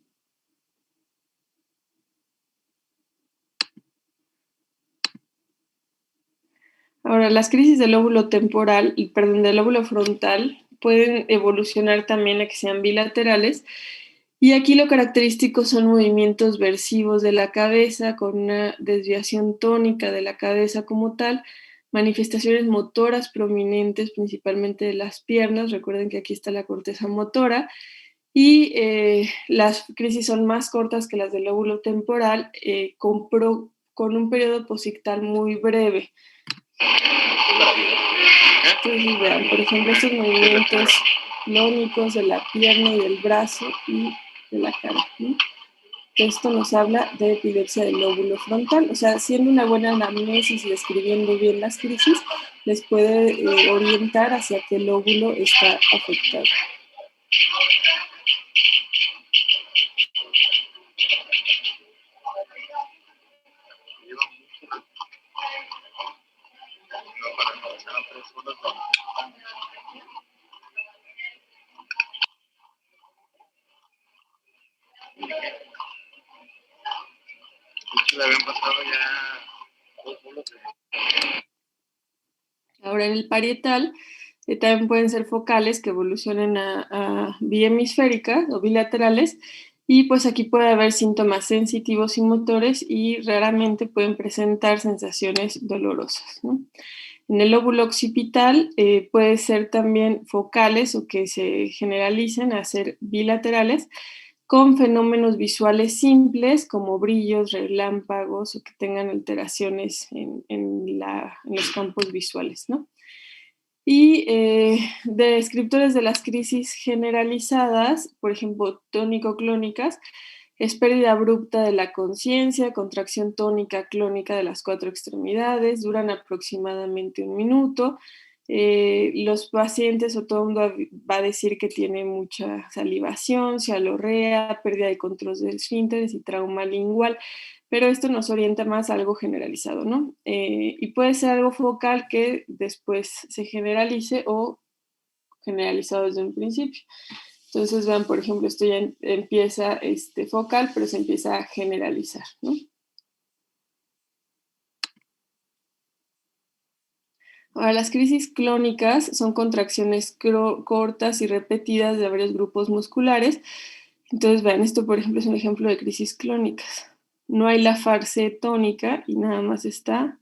Ahora, las crisis del lóbulo temporal, perdón, del lóbulo frontal pueden evolucionar también a que sean bilaterales. Y aquí lo característico son movimientos versivos de la cabeza con una desviación tónica de la cabeza como tal, manifestaciones motoras prominentes principalmente de las piernas. Recuerden que aquí está la corteza motora. Y las crisis son más cortas que las del lóbulo temporal, con un periodo posictal muy breve. Entonces, vean, por ejemplo, estos movimientos clónicos de la pierna y del brazo y de la cara, ¿no? Esto nos habla de epilepsia del lóbulo frontal. O sea, haciendo una buena anamnesis y describiendo bien las crisis, les puede orientar hacia qué lóbulo está afectado. Ahora en el parietal también pueden ser focales que evolucionen a bihemisféricas o bilaterales, y pues aquí puede haber síntomas sensitivos y motores y raramente pueden presentar sensaciones dolorosas, ¿no? En el lóbulo occipital puede ser también focales o que se generalicen a ser bilaterales con fenómenos visuales simples como brillos, relámpagos o que tengan alteraciones en los campos visuales, ¿no? Y de descriptores de las crisis generalizadas, por ejemplo, tónico-clónicas, es pérdida abrupta de la conciencia, contracción tónica clónica de las cuatro extremidades, duran aproximadamente 1 minuto. Los pacientes o todo el mundo va a decir que tiene mucha salivación, cialorrea, pérdida de control del esfínteres y trauma lingual, pero esto nos orienta más a algo generalizado, ¿no? Y puede ser algo focal que después se generalice o generalizado desde un principio. Entonces, vean, por ejemplo, esto ya empieza focal, pero se empieza a generalizar, ¿no? Ahora, las crisis clónicas son contracciones cortas y repetidas de varios grupos musculares. Entonces, vean, esto, por ejemplo, es un ejemplo de crisis clónicas. No hay la fase tónica y nada más está,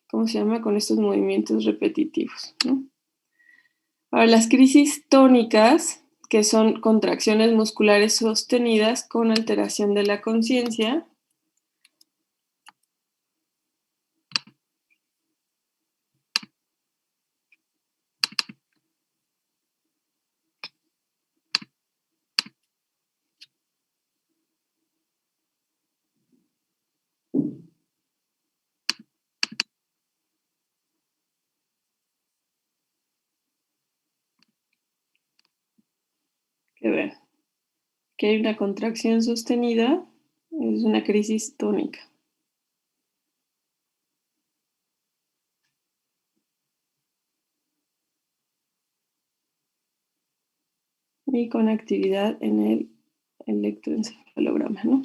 ¿cómo se llama? Con estos movimientos repetitivos, ¿no? Ahora, las crisis tónicas, que son contracciones musculares sostenidas con alteración de la conciencia. Que vean, que hay una contracción sostenida, es una crisis tónica. Y con actividad en el electroencefalograma, ¿no?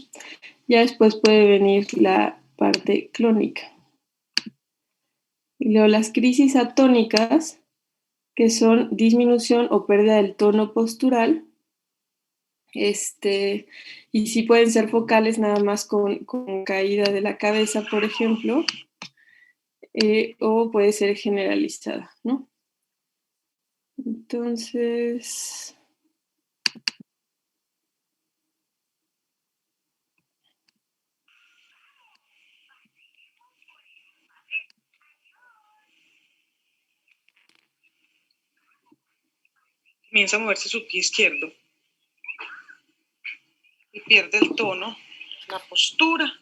Ya después puede venir la parte clónica. Y luego las crisis atónicas, que son disminución o pérdida del tono postural. Y sí pueden ser focales nada más con caída de la cabeza, por ejemplo, o puede ser generalizada, ¿no? Entonces, comienza a moverse su pie izquierdo y pierde el tono, la postura,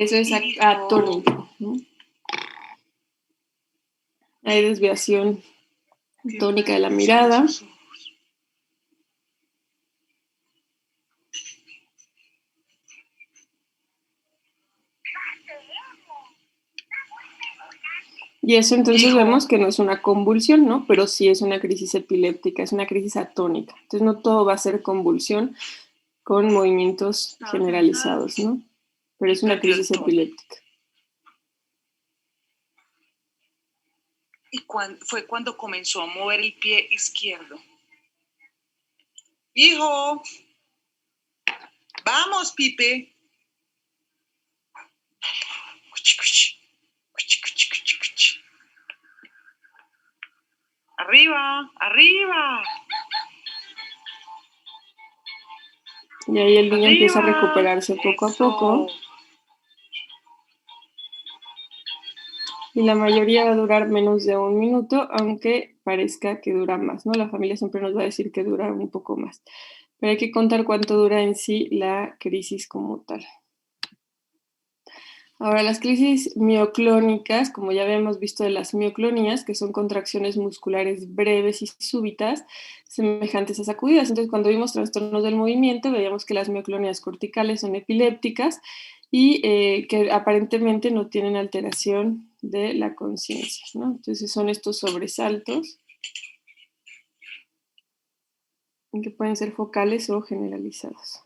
Eso es atónico, ¿no? Hay desviación tónica de la mirada. Y eso entonces vemos que no es una convulsión, ¿no? Pero sí es una crisis epiléptica, es una crisis atónica. Entonces no todo va a ser convulsión con movimientos generalizados, ¿no? Pero es una crisis epiléptica. ¿Y fue cuando comenzó a mover el pie izquierdo? Hijo, vamos, Pipe. Arriba, arriba. Y ahí el niño empieza a recuperarse poco a poco. Y la mayoría va a durar menos de 1 minuto, aunque parezca que dura más, ¿no? La familia siempre nos va a decir que dura un poco más. Pero hay que contar cuánto dura en sí la crisis como tal. Ahora, las crisis mioclónicas, como ya habíamos visto de las mioclonías, que son contracciones musculares breves y súbitas, semejantes a sacudidas. Entonces, cuando vimos trastornos del movimiento, veíamos que las mioclonías corticales son epilépticas y que aparentemente no tienen alteración de la conciencia, ¿no? Entonces, son estos sobresaltos que pueden ser focales o generalizados.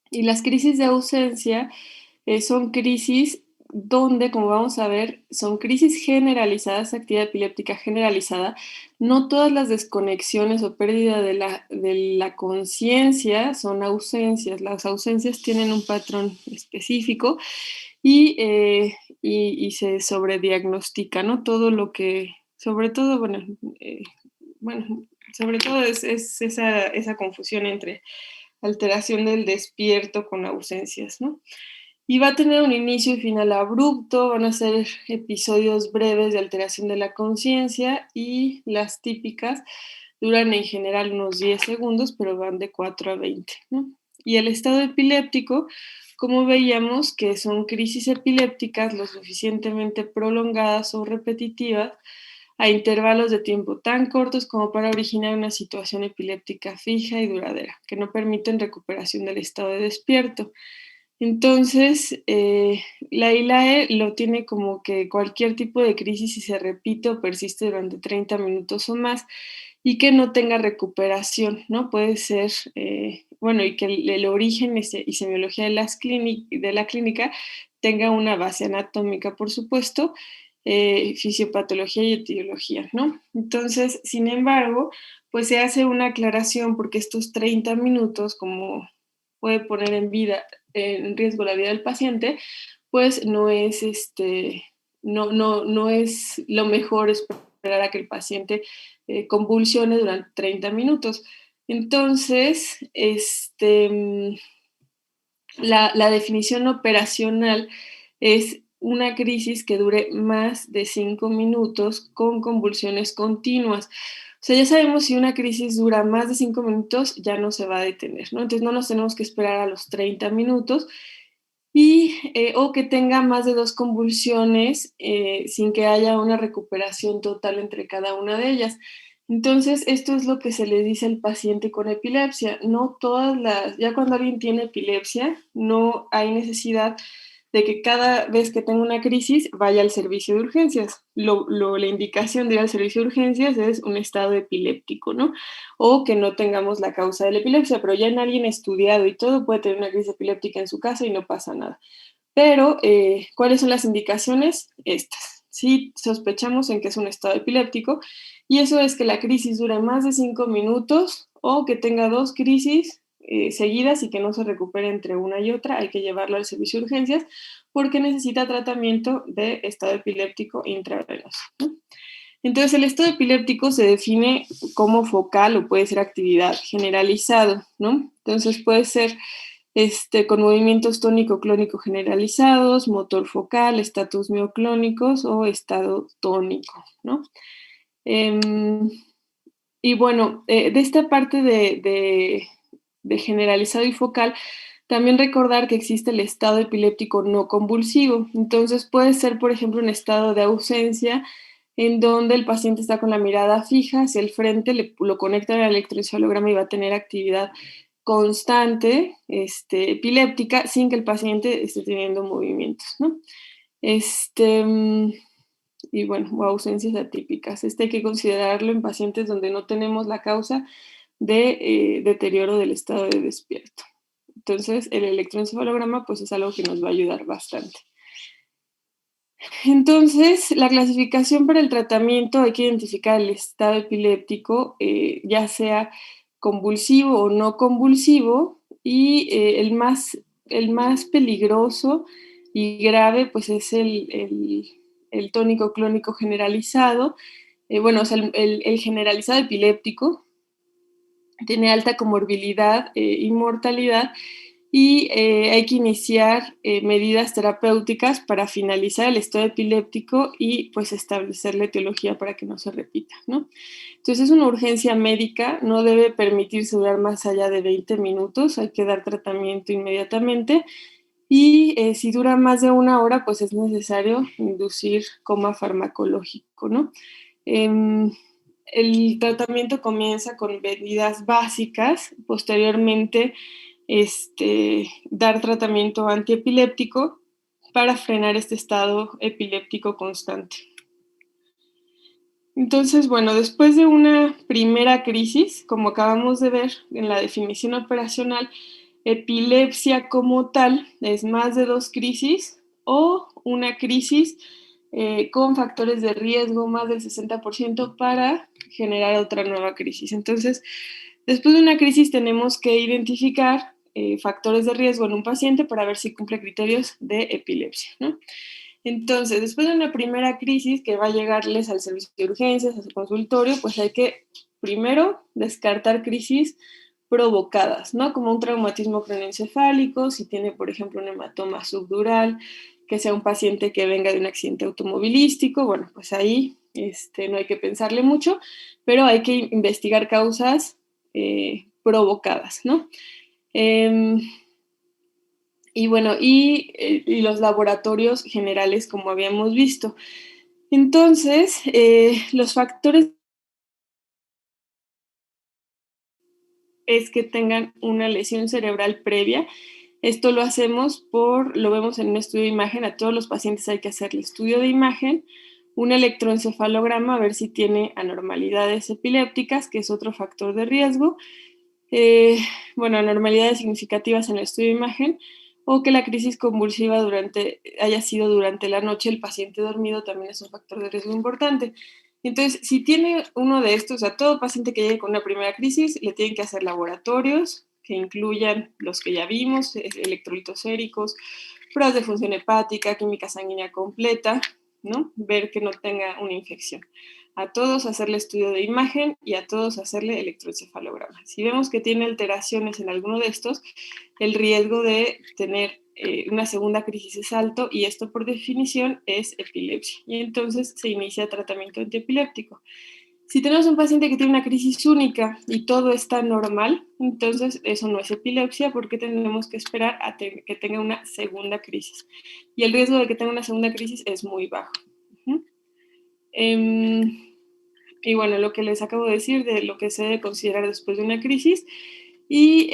Y las crisis de ausencia son crisis donde, como vamos a ver, son crisis generalizadas, actividad epiléptica generalizada. No todas las desconexiones o pérdida de la conciencia son ausencias. Las ausencias tienen un patrón específico y se sobrediagnostica, ¿no? Todo lo que, sobre todo, sobre todo es esa confusión entre alteración del despierto con ausencias, ¿no? Y va a tener un inicio y final abrupto, van a ser episodios breves de alteración de la conciencia y las típicas duran en general unos 10 segundos, pero van de 4 a 20, ¿no? Y el estado epiléptico, como veíamos que son crisis epilépticas lo suficientemente prolongadas o repetitivas a intervalos de tiempo tan cortos como para originar una situación epiléptica fija y duradera, que no permiten recuperación del estado de despierto. Entonces, la ILAE lo tiene como que cualquier tipo de crisis, si se repite o persiste durante 30 minutos o más, y que no tenga recuperación, ¿no? Puede ser, y que el origen y semiología de la clínica tenga una base anatómica, por supuesto, fisiopatología y etiología, ¿no? Entonces, sin embargo, pues se hace una aclaración porque estos 30 minutos, como puede poner en riesgo la vida del paciente, pues no es no es lo mejor esperar a que el paciente convulsione durante 30 minutos. Entonces, la definición operacional es una crisis que dure más de 5 minutos con convulsiones continuas. O sea, ya sabemos si una crisis dura más de 5 minutos, ya no se va a detener, ¿no? Entonces no nos tenemos que esperar a los 30 minutos o que tenga más de 2 convulsiones sin que haya una recuperación total entre cada una de ellas. Entonces, esto es lo que se le dice al paciente con epilepsia. No ya cuando alguien tiene epilepsia, no hay necesidad de que cada vez que tenga una crisis vaya al servicio de urgencias. La indicación de ir al servicio de urgencias es un estado epiléptico, ¿no? O que no tengamos la causa de la epilepsia, pero ya en alguien estudiado y todo puede tener una crisis epiléptica en su casa y no pasa nada. Pero, ¿cuáles son las indicaciones? Estas. Si sospechamos en que es un estado epiléptico, y eso es que la crisis dure más de 5 minutos o que tenga 2 crisis seguidas y que no se recupere entre una y otra, hay que llevarlo al servicio de urgencias porque necesita tratamiento de estado epiléptico intravenoso, ¿no? Entonces, el estado epiléptico se define como focal o puede ser actividad generalizado, ¿no? Entonces, puede ser con movimientos tónico-clónico generalizados, motor focal, estatus mioclónicos o estado tónico, ¿no? Y bueno, de esta parte de de generalizado y focal, también recordar que existe el estado epiléptico no convulsivo. Entonces puede ser, por ejemplo, un estado de ausencia en donde el paciente está con la mirada fija hacia el frente, lo conecta al electroencefalograma y va a tener actividad constante, epiléptica, sin que el paciente esté teniendo movimientos, ¿no? Y bueno, o ausencias atípicas. Hay que considerarlo en pacientes donde no tenemos la causa de deterioro del estado de despierto. Entonces, el electroencefalograma pues es algo que nos va a ayudar bastante. Entonces, la clasificación para el tratamiento hay que identificar el estado epiléptico, ya sea convulsivo o no convulsivo, y el más peligroso y grave pues es el tónico clónico generalizado. Bueno, o sea, el generalizado epiléptico tiene alta comorbilidad y mortalidad, y hay que iniciar medidas terapéuticas para finalizar el estado epiléptico y pues establecer la etiología para que no se repita, ¿no? Entonces es una urgencia médica, no debe permitirse durar más allá de 20 minutos, hay que dar tratamiento inmediatamente, y si dura más de 1 hora, pues es necesario inducir coma farmacológico, ¿no? El tratamiento comienza con medidas básicas, posteriormente dar tratamiento antiepiléptico para frenar este estado epiléptico constante. Entonces, bueno, después de una primera crisis, como acabamos de ver en la definición operacional, epilepsia como tal es más de 2 crisis o una crisis con factores de riesgo más del 60% para generar otra nueva crisis. Entonces, después de una crisis tenemos que identificar factores de riesgo en un paciente para ver si cumple criterios de epilepsia, ¿no? Entonces, después de una primera crisis que va a llegarles al servicio de urgencias, a su consultorio, pues hay que primero descartar crisis provocadas, ¿no? Como un traumatismo craneoencefálico, si tiene, por ejemplo, un hematoma subdural, que sea un paciente que venga de un accidente automovilístico, bueno, pues ahí no hay que pensarle mucho, pero hay que investigar causas provocadas, ¿no? Y bueno, y los laboratorios generales, como habíamos visto. Entonces, los factores es que tengan una lesión cerebral previa. Esto lo vemos en un estudio de imagen. A todos los pacientes hay que hacerle estudio de imagen, un electroencefalograma, a ver si tiene anormalidades epilépticas, que es otro factor de riesgo. Bueno, anormalidades significativas en el estudio de imagen, o que la crisis convulsiva haya sido durante la noche, el paciente dormido también es un factor de riesgo importante. Entonces, si tiene uno de estos, a todo paciente que llegue con una primera crisis, le tienen que hacer laboratorios que incluyan los que ya vimos, electrolitos séricos, pruebas de función hepática, química sanguínea completa, ¿no? Ver que no tenga una infección. A todos hacerle estudio de imagen y a todos hacerle electroencefalograma. Si vemos que tiene alteraciones en alguno de estos, el riesgo de tener una segunda crisis es alto, y esto por definición es epilepsia. Y entonces se inicia tratamiento antiepiléptico. Si tenemos un paciente que tiene una crisis única y todo está normal, entonces eso no es epilepsia, porque tenemos que esperar a que tenga una segunda crisis. Y el riesgo de que tenga una segunda crisis es muy bajo. Y bueno, lo que les acabo de decir de lo que se debe considerar después de una crisis. Y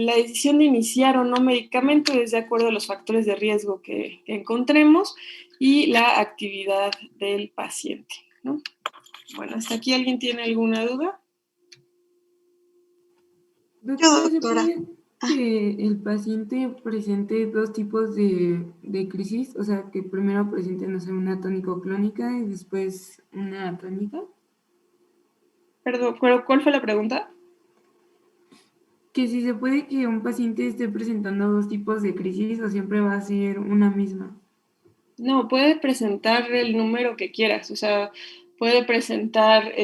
la decisión de iniciar o no medicamento es de acuerdo a los factores de riesgo que encontremos y la actividad del paciente, ¿no? Bueno, ¿hasta aquí alguien tiene alguna duda? Doctora, ¿se doctora. puede que el paciente presente 2 tipos de crisis? O sea, que primero presente, no sé, una tónico-clónica y después una atónica. Perdón, ¿cuál fue la pregunta? Que si se puede que un paciente esté presentando 2 tipos de crisis o siempre va a ser una misma. No, puede presentar el número que quieras, o sea, puede presentar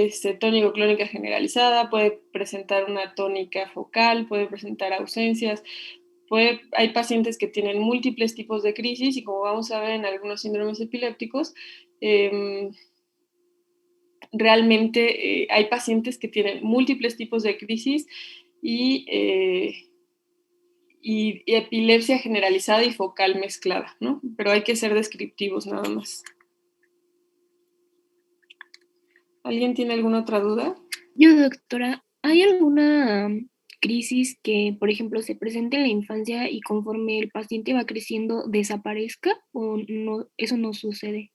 tónico-clónica generalizada, puede presentar una tónica focal, puede presentar ausencias, hay pacientes que tienen múltiples tipos de crisis, y como vamos a ver en algunos síndromes epilépticos, realmente hay pacientes que tienen múltiples tipos de crisis y epilepsia generalizada y focal mezclada, ¿no? Pero hay que ser descriptivos nada más. ¿Alguien tiene alguna otra duda? Yo, doctora, ¿hay alguna crisis que, por ejemplo, se presente en la infancia y conforme el paciente va creciendo desaparezca o no, eso no sucede?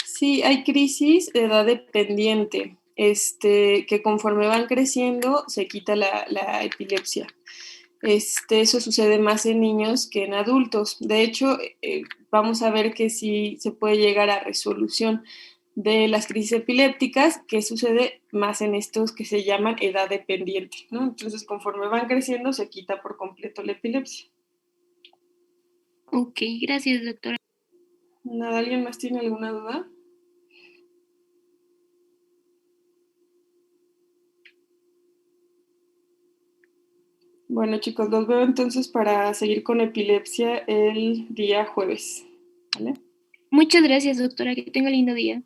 Sí, hay crisis de edad dependiente, que conforme van creciendo se quita la epilepsia. Eso sucede más en niños que en adultos. De hecho, vamos a ver que sí se puede llegar a resolución de las crisis epilépticas, que sucede más en estos que se llaman edad dependiente, ¿no? Entonces, conforme van creciendo, se quita por completo la epilepsia. Ok, gracias, doctora. Nada, ¿alguien más tiene alguna duda? Bueno, chicos, los veo entonces para seguir con epilepsia el día jueves, ¿vale? Muchas gracias, doctora. Que tenga lindo día.